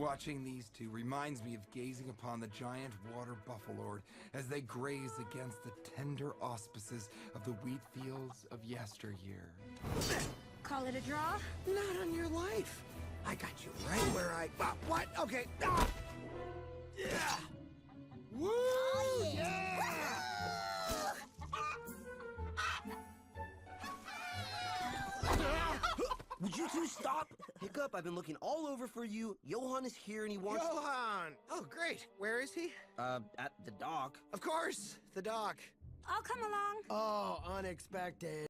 Watching these two reminds me of gazing upon the giant water buffalord as they graze against the tender auspices of the wheat fields of yesteryear. Call it a draw? Not on your life. I got you right where I... what? Okay. Ah! Yeah. Woo! Oh, Yeah! Would you two stop? Hiccup, I've been looking all over for you. Johan is here and he wants... Johan! Oh, great. Where is he? At the dock. Of course, the dock. I'll come along. Oh, unexpected.